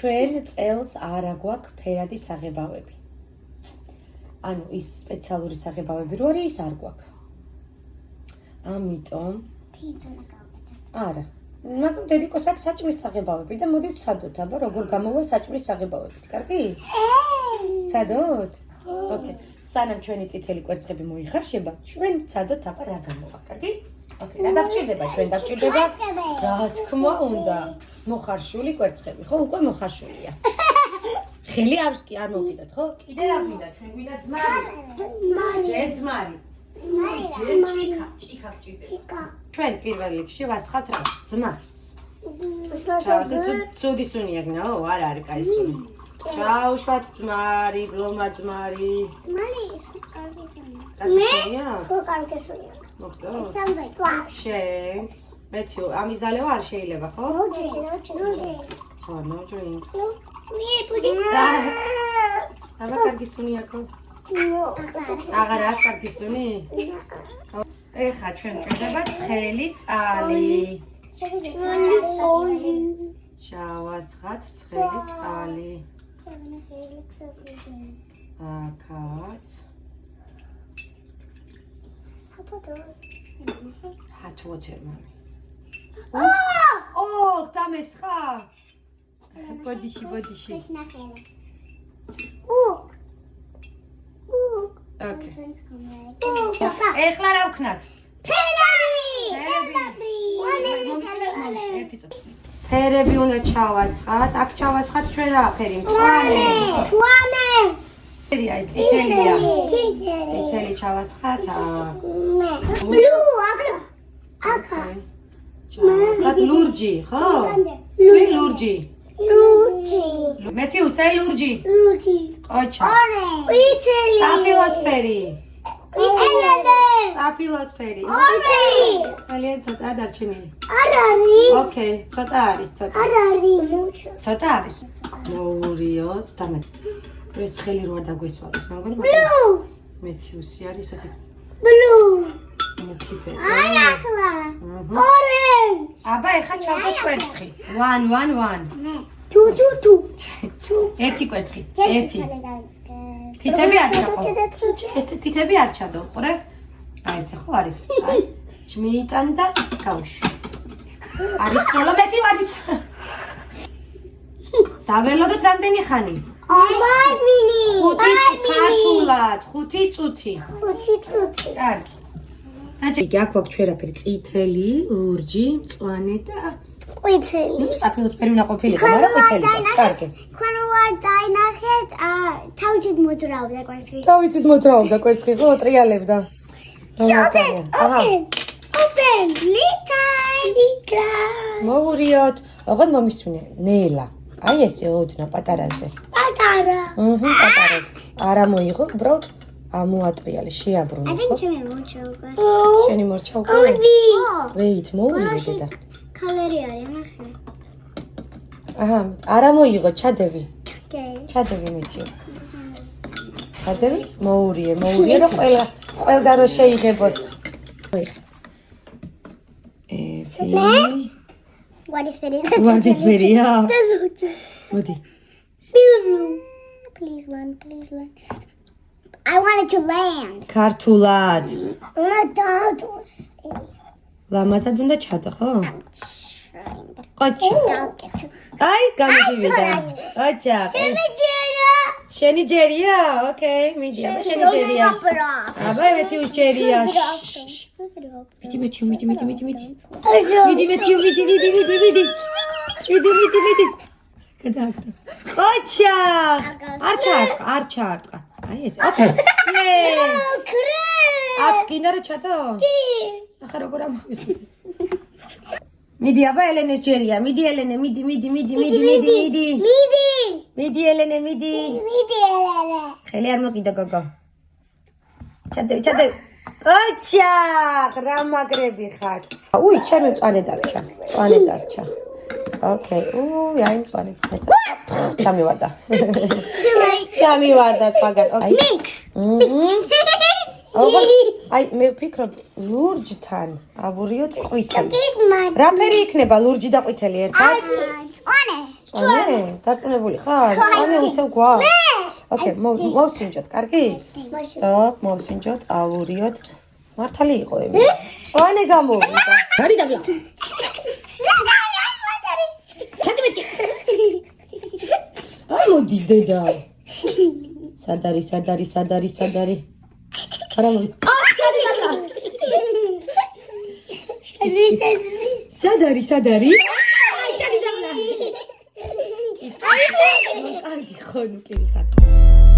ჩვენ წელს არ აგვაქვს ფერადი საღებავები. ანუ ის სპეციალური საღებავები რო არის, ის არ გვაქვს. ამიტომ არა. მაგრამ დედიკოს აქვს საჭმლის საღებავები და მოდი ვცადოთ, აბა როგორ გამოვა საჭმლის საღებავებით. კარგი? ცადოთ? ოკეი. სანამ ჩვენი წითელი კვერცხები მოიხარშება, ჩვენ ვცადოთ აბა რა გამოვა, კარგი? ოკეი, რა დაგჭირდება? ჩვენ დაგჭირდება რა თქმა უნდა, მოხარშული კვერცხები, ხო? უკვე მოხარშულია. ხელი არ მოვკიდათ, ხო? კიდე რა გვინდა? ჩვენ გვინდა ძმარი. ჯერ ძმარი. ჯერ ჭიქა გჭირდება. ჩვენ პირველ რიგში ვასხავთ რას? ძმარს. ცუდი სუნი აგნაო, არ არის კაი სუნი. ჩაუშვათ ძმარი, ბლომა ძმარი. კარგი ხო, კარგი სუნია. მოგწონს? შენც. მეთიო, ამის დალევა არ შეიძლება, ხო? ხო, no drink. აბა კარგი სუნი აქო? აღარ აქვს კარგი სუნი? ეხლა ჩვენ ჭირდება ცხელი წყალი. ჩავასხათ ცხელი წყალი. აქაც. hot water, mami. Oh, დამესხა? ბოდიში. ოკეი. ეხლა რა ვქნათ? ფერები უნდა ჩავასხათ. აქ ჩავასხათ ჩვენ რა ფერი? მწვანე. ფერია ეს წითელია. წითელი ჩავასხათ. აკა. ჩავასხათ ლურჯი, ხო? თქვენ ლურჯი. მეთიუ, სე ლურჯი. ყოჩა. სტაფილოსფერი. სტაფილოსფერი. ძალიან ცოტა დარჩენილი. არ არის. ოკეი, ცოტა არის, ცოტა. არ არის. ცოტა არის. მოვურიოთ და მე ეს ხელი რო არ დაგვესვალოს, მაგრამ მეთიუსი არის ესეთი. ბლუ. აი ახლა. ორენჯ. აბა ეხა ჩავდოთ კვერცხი. 1 2 ერთი კვერცხი. ერთი. თითები არ ჩაყო. ეს თითები არ ჩადო, ყურე? აი ესე ხო არის? აი. ჩმეიტან და გავუშვი. არის სროლა მეთიუ არის. დაველოდოთ რამდენი ხანი? 5 მინუტი. ქართულად 5 წუთი. 5 წუთი. კარგი. დაჭი აქ გვაქვს ჩვენაფერი წითელი, ლურჯი, მწვანე და ყვითელი. ნუ სტაფილოსფერი უნდა ყოფილიყო, მაგრამ ყვითელი. კარგი. თქვენ ვარ დაინახეთ, თავიცით მოძრაობდა კვერცხი. თავიცით მოძრაობდა კვერცხი, ხო, ტრიალებდა. Open. ლიტა. მოვურიოთ. ოღონდ მომისმინე, ნელა. აი ესე ოდნა პატარაზე. პატარა. პატარაზე. არა მოიღო, უბრალოდ ამოატრიალე, შეაბრუნე. აი ჩემი მორჩა უკვე. შენი მორჩა უკვე? ვეით, მოვიდე დედა. კალერი არის, ნახე. აჰა, არა მოიღო, ჩადევი. ჩადევი მეთიო. ჩადევი? მოურიე, რომ ყველგან რო შეიღებოს. What is very? Yeah. Მოდი. Please land. I wanted to land. ქართულად. ლამაზად უნდა ჩადო, ხო? ყოჩა. აი, გამიდივიდა. ყოჩა. შენი ჯერია? ოკეი, მიდი, შენი ჯერია. აბა, მეთიუ ჯერია. მიდი. მიდი. გადააკდა. ყოჩა. არ ჩაარტყა. აი ეს. ოკეი. აქ კინარო ჩადო? კი. ახლა როგორ ამოვიხდეს? მიდი, აბა ელენეს ჯერია. მიდი ელენე, მიდი. მიდი ელენე, მიდი. ხელი არ მოკიდა გოგო. ჩადე. ყოჩა, რა მაგრები ხარ. უი, ჩემი მწვანე დარჩა. ოკეი. აი მწვანეც ეს. ჩამივარდა. სპაგან. მიქს. აი მე ვფიქრობ ლურჯთან ავურიოთ ყვითელი. რა ფერი იქნება ლურჯი და ყვითელი ერთად? მწვანე. წვანე? დარწმუნებული ხარ? წვანე усё გვაქვს. ოკეი, მოვსინჯოთ, კარგი? სტოპ, მოვსინჯოთ, ავურიოთ. მართალი იყო ემი. წვანე გამოვიდა. გარი დაბლა. აი მოდის დედა. სად არის? არა მოდი. ჩადი დაბლა. სად არის? აი ჩადი დაბლა. ის კარგი ხო ნუ კი ხარ.